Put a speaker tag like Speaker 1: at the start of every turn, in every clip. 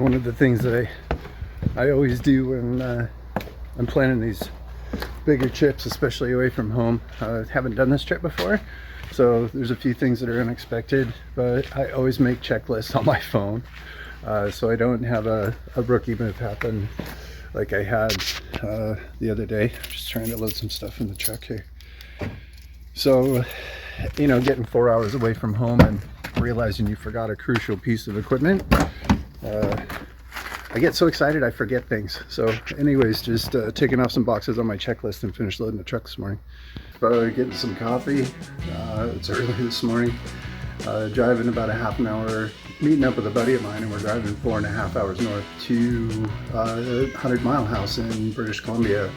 Speaker 1: one of the things that I always do when I'm planning these bigger trips, especially away from home. Haven't done this trip before, so there's a few things that are unexpected, but I always make checklists on my phone, so I don't have a rookie move happen like I had the other day. I'm just trying to load some stuff in the truck here. So, you know, getting 4 hours away from home and realizing you forgot a crucial piece of equipment, I get so excited I forget things. So anyways, just taking off some boxes on my checklist and finished loading the truck this morning. Getting some coffee. It's early this morning. Driving about a half an hour, meeting up with a buddy of mine, and we're driving 4.5 hours north to a 100-mile house in British Columbia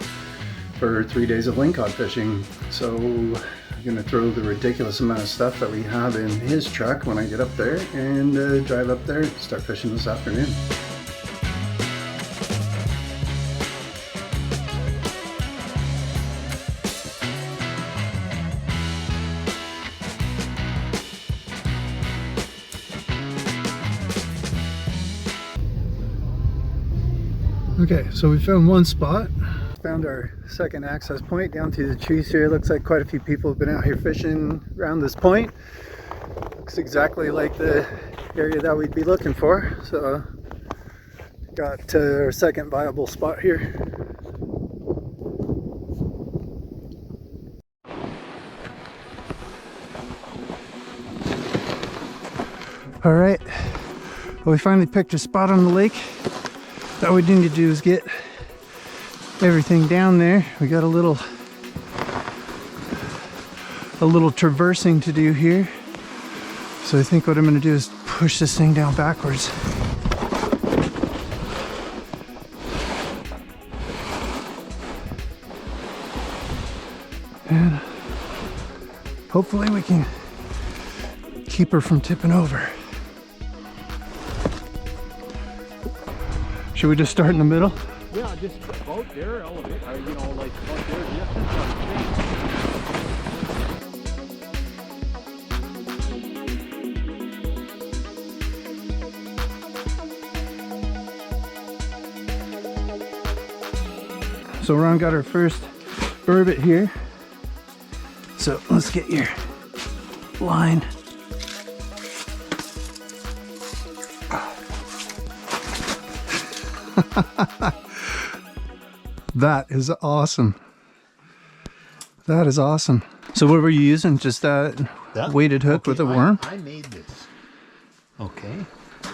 Speaker 1: for 3 days of lingcod fishing. So I'm gonna throw the ridiculous amount of stuff that we have in his truck when I get up there and drive up there and start fishing this afternoon. Okay, so we found one spot. Found our second access point down through the trees here. Looks like quite a few people have been out here fishing around this point. Looks exactly like the area that we'd be looking for. So got our second viable spot here. All right, well, we finally picked a spot on the lake. All we need to do is get everything down there. We got a little traversing to do here. So I think what I'm gonna do is push this thing down backwards. And hopefully we can keep her from tipping over. Should we just start in the middle?
Speaker 2: Yeah, just about there, elevate, you know, like about there, distance on the
Speaker 1: So Ron got our first burbot here. So let's get your line. That is awesome. That is awesome. So what were you using? Just that weighted hook with a worm?
Speaker 2: I made this. Okay.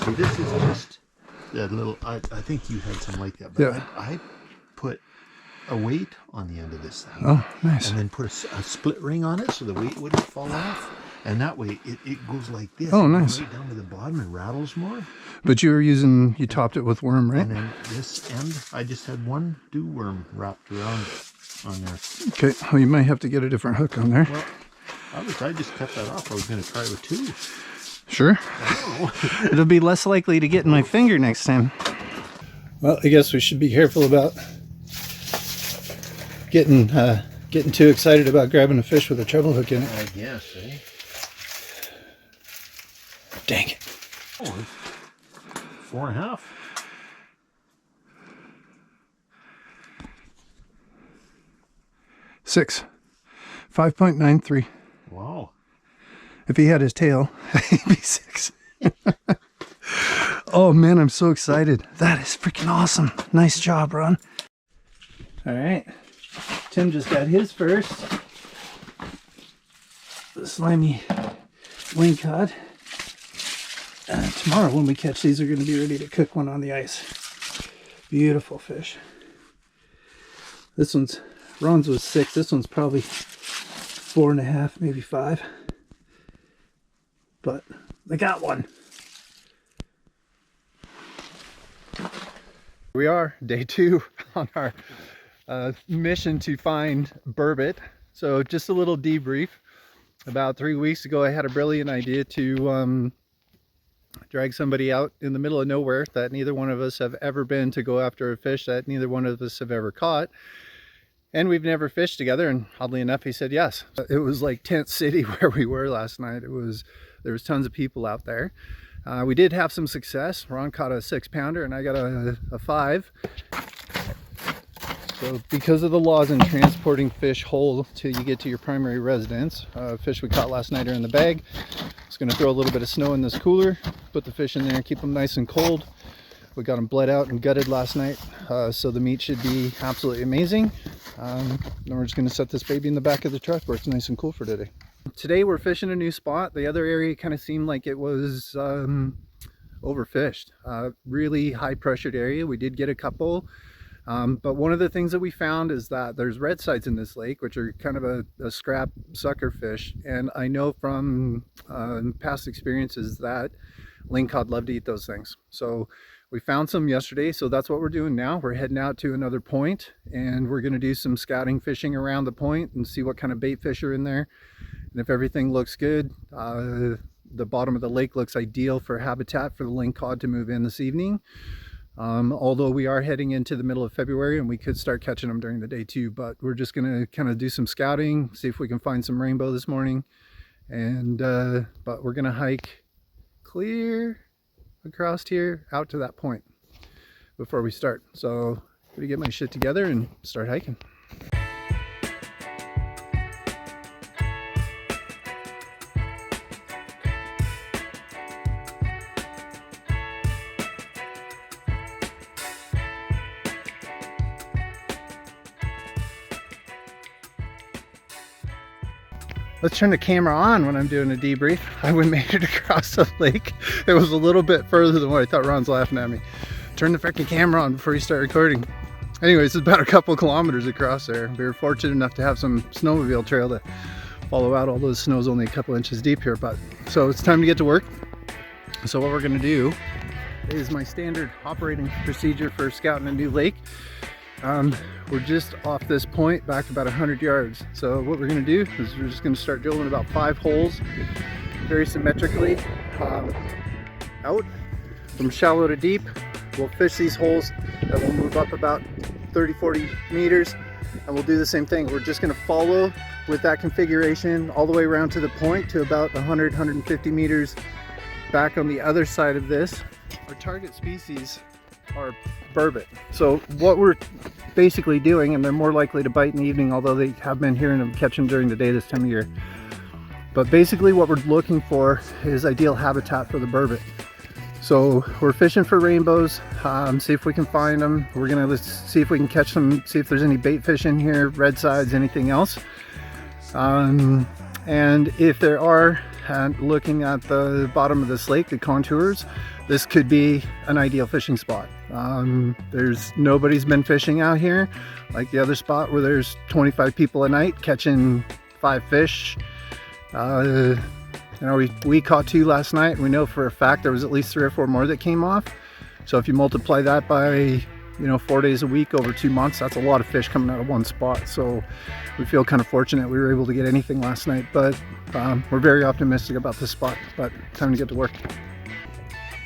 Speaker 2: So this is just that little, I think you had some like that, but
Speaker 1: yeah.
Speaker 2: I put a weight on the end of this thing.
Speaker 1: Oh, nice.
Speaker 2: And then put a split ring on it so the weight wouldn't fall off. And that way it goes like this.
Speaker 1: Oh, nice.
Speaker 2: Right down to the bottom and rattles more.
Speaker 1: But you topped it with worm, right?
Speaker 2: And then this end, I just had one dew worm wrapped around on there.
Speaker 1: Okay, well, you might have to get a different hook on there.
Speaker 2: Well, I just cut that off. I was going to try with two.
Speaker 1: Sure. It'll be less likely to get in my finger next time. Well, I guess we should be careful about getting too excited about grabbing a fish with a treble hook in it.
Speaker 2: I guess, eh?
Speaker 1: Dang it.
Speaker 2: Oh, 4.5.
Speaker 1: Six. 5.93.
Speaker 2: Wow.
Speaker 1: If he had his tail, he'd be 6. Oh man, I'm so excited. That is freaking awesome. Nice job, Ron. All right. Tim just got his first. The slimy lingcod. Tomorrow when we catch these, we're going to be ready to cook one on the ice. Beautiful fish. This one's, Ron's was 6. This one's probably 4.5, maybe 5. But I got one. We are day 2 on our mission to find burbot. So just a little debrief. About 3 weeks ago, I had a brilliant idea to drag somebody out in the middle of nowhere that neither one of us have ever been to go after a fish that neither one of us have ever caught. And we've never fished together, and oddly enough, he said yes. It was like tent city where we were last night. There was tons of people out there. We did have some success. Ron caught a 6-pounder and I got a 5. So because of the laws in transporting fish whole till you get to your primary residence, fish we caught last night are in the bag. Just going to throw a little bit of snow in this cooler, put the fish in there and keep them nice and cold. We got them bled out and gutted last night, so the meat should be absolutely amazing. Then we're just going to set this baby in the back of the truck where it's nice and cool for today. Today we're fishing a new spot. The other area kind of seemed like it was overfished. Really high pressured area. We did get a couple. But one of the things that we found is that there's red sides in this lake, which are kind of a scrap sucker fish. And I know from past experiences that lingcod love to eat those things. So we found some yesterday, so that's what we're doing now. We're heading out to another point and we're going to do some scouting fishing around the point and see what kind of bait fish are in there. And if everything looks good, the bottom of the lake looks ideal for habitat for the lingcod to move in this evening. Although we are heading into the middle of February and we could start catching them during the day too, but we're just going to kind of do some scouting, see if we can find some rainbow this morning. And but we're going to hike clear across here out to that point before we start. So I'm going to get my shit together and start hiking. Let's turn the camera on when I'm doing a debrief. I made it across the lake. It was a little bit further than what I thought. Ron's laughing at me. Turn the freaking camera on before you start recording. Anyways, it's about a couple kilometers across there. We were fortunate enough to have some snowmobile trail to follow out. Although the snow's only a couple inches deep here, but so it's time to get to work. So what we're gonna do is my standard operating procedure for scouting a new lake. We're just off this point back about 100 yards. So what we're going to do is we're just going to start drilling about 5 holes very symmetrically out from shallow to deep. We'll fish these holes that will move up about 30-40 meters and we'll do the same thing. We're just going to follow with that configuration all the way around to the point to about 100-150 meters back on the other side of this. Our target species are burbot. So what we're basically doing, and they're more likely to bite in the evening, although they have been hearing them catch them during the day this time of year. But basically what we're looking for is ideal habitat for the burbot. So we're fishing for rainbows, see if we can find them. We're gonna see if we can catch them, see if there's any bait fish in here, red sides, anything else. And if there are, looking at the bottom of this lake, the contours, this could be an ideal fishing spot. Nobody's been fishing out here like the other spot where there's 25 people a night catching 5 fish. You know, we caught 2 last night. We know for a fact there was at least 3 or 4 more that came off. So if you multiply that by, you know, 4 days a week over 2 months, that's a lot of fish coming out of one spot. So we feel kind of fortunate we were able to get anything last night, but we're very optimistic about this spot. But time to get to work.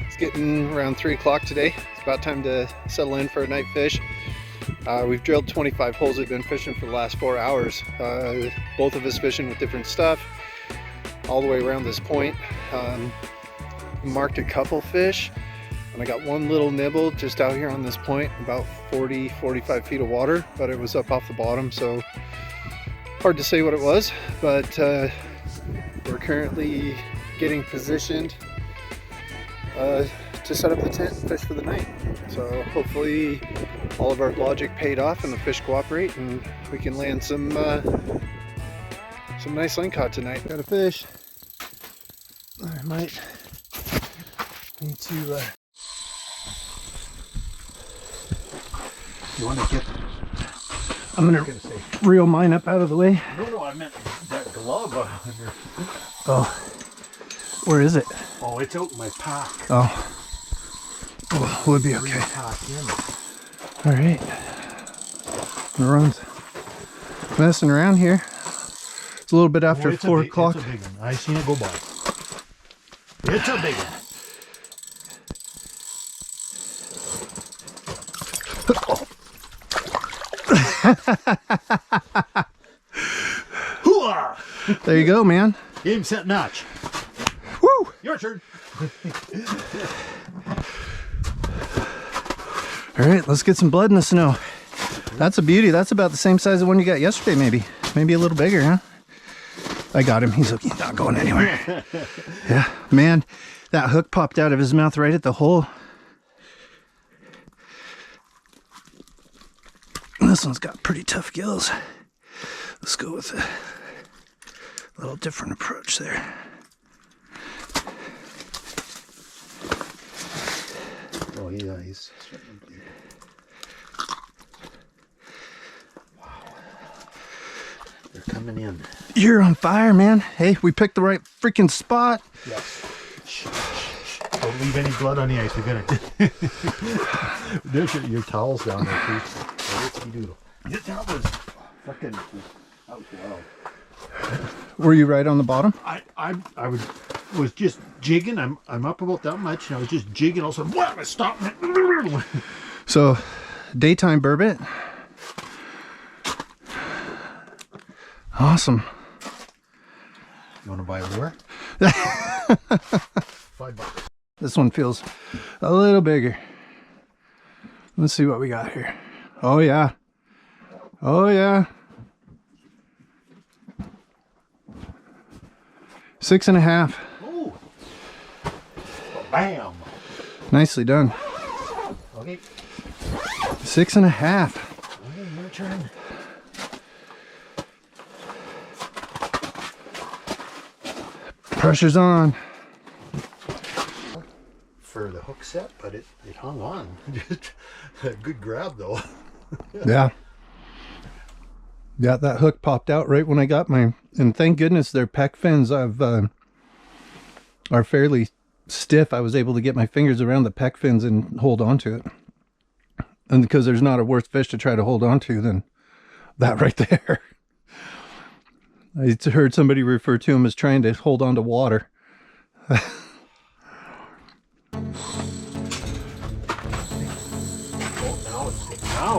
Speaker 1: It's getting around 3 o'clock today. It's about time to settle in for a night fish. We've drilled 25 holes. We've been fishing for the last 4 hours. Both of us fishing with different stuff all the way around this point. Marked a couple fish and I got one little nibble just out here on this point, about 40-45 feet of water, but it was up off the bottom, so hard to say what it was. But we're currently getting positioned to set up the tent and fish for the night. So hopefully all of our logic paid off and the fish cooperate and we can land some nice lingcod tonight. Got a fish. I might need to
Speaker 2: You want to get?
Speaker 1: I'm gonna reel mine up out of the way.
Speaker 2: No, I meant that glove on your.
Speaker 1: Oh, where is it?
Speaker 2: Oh, it's out in my pack.
Speaker 1: Oh, well, we'll be okay. All right, Ron's messing around here. It's a little bit after 4 o'clock.
Speaker 2: It's a big one. I seen it go by. It's a big one.
Speaker 1: There you go, man.
Speaker 2: Game, set, notch.
Speaker 1: Woo!
Speaker 2: Your turn.
Speaker 1: All right, let's get some blood in the snow. That's a beauty. That's about the same size as the one you got yesterday, maybe. Maybe a little bigger, huh? I got him. He's not going anywhere. Yeah, man, that hook popped out of his mouth right at the hole. This one's got pretty tough gills. Let's go with a little different approach there.
Speaker 2: Oh yeah, he's starting to bleed. Wow. They're coming in.
Speaker 1: You're on fire, man. Hey, we picked the right freaking spot.
Speaker 2: Yes. Don't leave any blood on the ice. We're gonna. There's your towels down there, too. Doodle. That was fucking. That was wild.
Speaker 1: Were you right on the bottom?
Speaker 2: I was just jigging. I'm up about that much, and I was just jigging. All of a sudden, what? I stopped.
Speaker 1: So, daytime burbot. Awesome.
Speaker 2: You want to buy a lure? $5.
Speaker 1: This one feels a little bigger. Let's see what we got here. Oh yeah. Oh yeah. 6.5.
Speaker 2: Oh. Bam.
Speaker 1: Nicely done.
Speaker 2: Okay.
Speaker 1: 6.5.
Speaker 2: Okay, your turn.
Speaker 1: Pressure's on.
Speaker 2: For the hook set, but it hung on. Just a good grab though.
Speaker 1: Yeah. Yeah, that hook popped out right when I got mine. And thank goodness their pec fins are fairly stiff. I was able to get my fingers around the pec fins and hold on to it. And because there's not a worse fish to try to hold on to than that right there. I heard somebody refer to him as trying to hold on to water.
Speaker 2: Now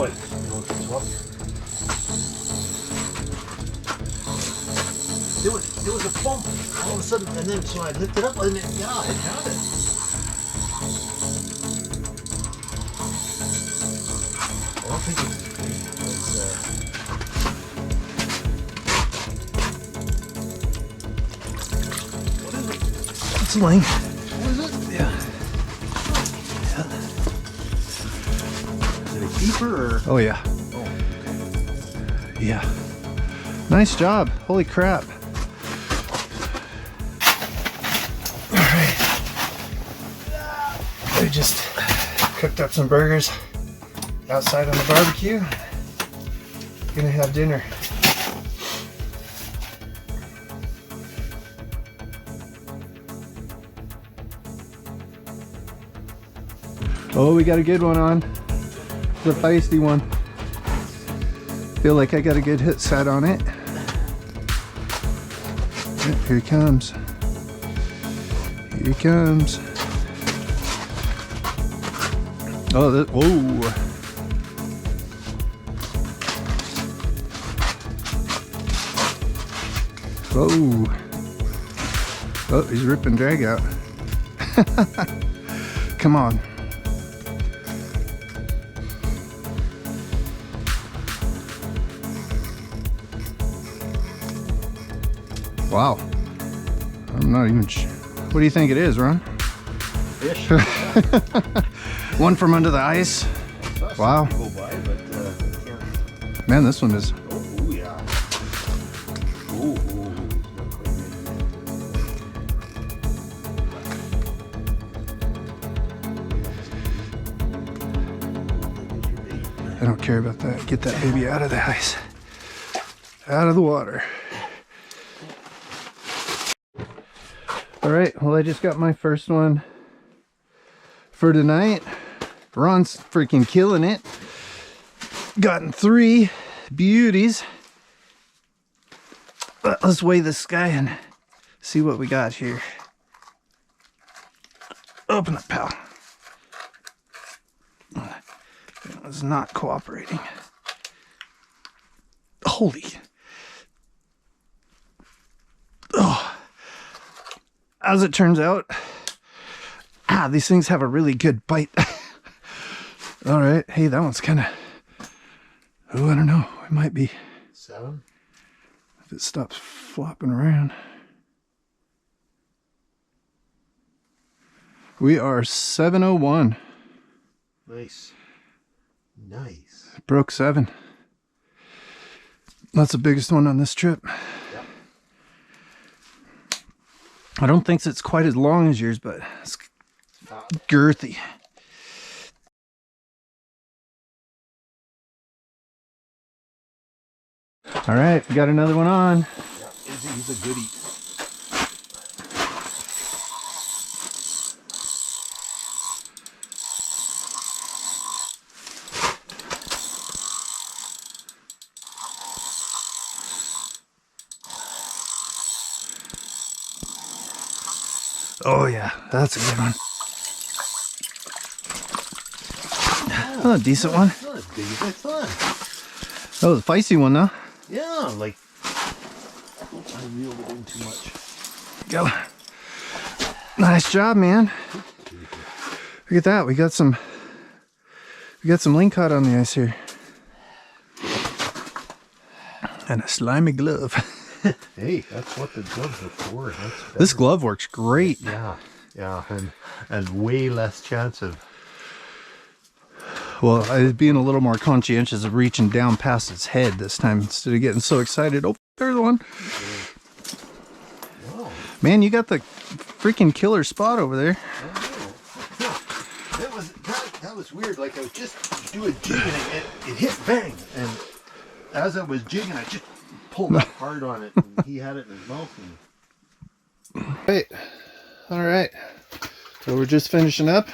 Speaker 2: it's tough. There was a bump all of a sudden, and then so I lifted up, and then, yeah, it had it. I don't think it's as big as. What is it?
Speaker 1: It's a ling.
Speaker 2: What is it?
Speaker 1: Yeah.
Speaker 2: Is it a keeper or?
Speaker 1: Oh yeah.
Speaker 2: Oh,
Speaker 1: Yeah. Nice job. Holy crap. All right. I just cooked up some burgers outside on the barbecue. Gonna have dinner. Oh, we got a good one on. The feisty one. Feel like I got a good hit set on it. Yep, here he comes. Here he comes. Oh, that, whoa. Whoa. Oh, he's ripping drag out. Come on. Wow. I'm not even sure. What do you think it is, Ron?
Speaker 2: fish.
Speaker 1: One from under the ice. Wow.
Speaker 2: Go by, but can't.
Speaker 1: Man, this one is.
Speaker 2: Oh, yeah. Ooh,
Speaker 1: I don't care about that. Get that baby out of the ice. Out of the water. All right, well, I just got my first one for tonight. Ron's freaking killing it. Gotten 3 beauties. Let's weigh this guy and see what we got here. Open up, pal. It's not cooperating. Holy. Oh. As it turns out, Ah, these things have a really good bite. All right. Hey, that one's kind of... Oh, I don't know. It might be...
Speaker 2: 7?
Speaker 1: If it stops flopping around. We are 701.
Speaker 2: Nice. Nice.
Speaker 1: Broke 7. That's the biggest one on this trip.
Speaker 2: Yep.
Speaker 1: I don't think it's quite as long as yours, but it's girthy. All right, we got another one on.
Speaker 2: Yep. He's a goodie.
Speaker 1: Oh yeah, that's a good one. Oh, a decent one.
Speaker 2: Not as big as I thought.
Speaker 1: That was a feisty one, though.
Speaker 2: Yeah, like I reeled it in too much.
Speaker 1: Go. Nice job, man. Look at that. We got some lingcod on the ice here. And a slimy glove.
Speaker 2: Hey, that's what the gloves are for.
Speaker 1: This glove works great.
Speaker 2: Yeah, yeah, and way less chance of...
Speaker 1: Well, I was being a little more conscientious of reaching down past its head this time instead of getting so excited. Oh, there's one.
Speaker 2: Wow.
Speaker 1: Man, you got the freaking killer spot over there.
Speaker 2: That was weird. Like I was just doing jigging and it hit bang, and as I was jigging, I just pulled up hard on it, and he had it in his mouth.
Speaker 1: Right. All right. So we're just finishing up.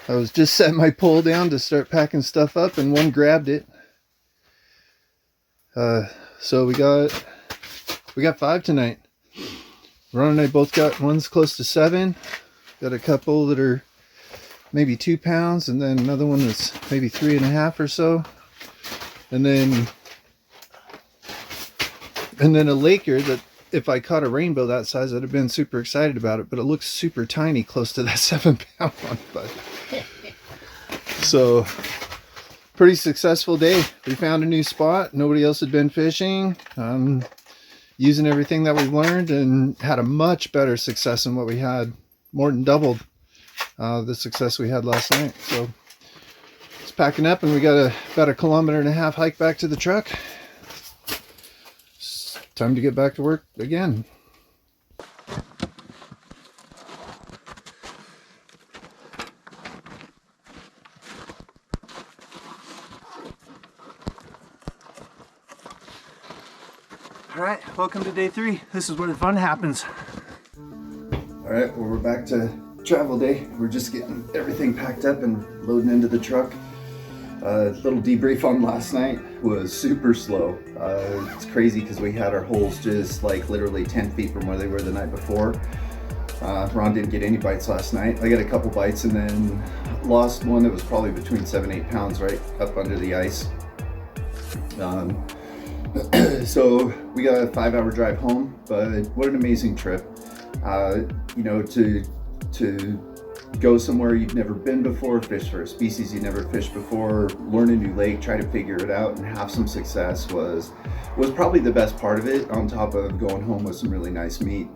Speaker 1: I was just setting my pole down to start packing stuff up, and one grabbed it. So we got 5 tonight. Ron and I both got one's close to 7. Got a couple that are maybe 2 pounds, and then another one that's maybe 3.5 or so. And then a Laker that if I caught a rainbow that size, I'd have been super excited about it, but it looks super tiny close to that 7-pound one. But so pretty successful day. We found a new spot. Nobody else had been fishing. Using everything that we've learned, and had a much better success than what we had. More than doubled the success we had last night. So it's packing up, and we got about a 1.5 kilometer hike back to the truck. It's time to get back to work again. Alright, welcome to day 3. This is where the fun happens. Alright, well, we're back to travel day. We're just getting everything packed up and loading into the truck. Little debrief on last night was super slow. It's crazy because we had our holes just like literally 10 feet from where they were the night before. Ron didn't get any bites last night. I got a couple bites and then lost one that was probably between 7-8 pounds right up under the ice. So we got a 5-hour drive home, but what an amazing trip. You know, to go somewhere you've never been before, fish for a species you've never fished before, learn a new lake, try to figure it out, and have some success was probably the best part of it, on top of going home with some really nice meat.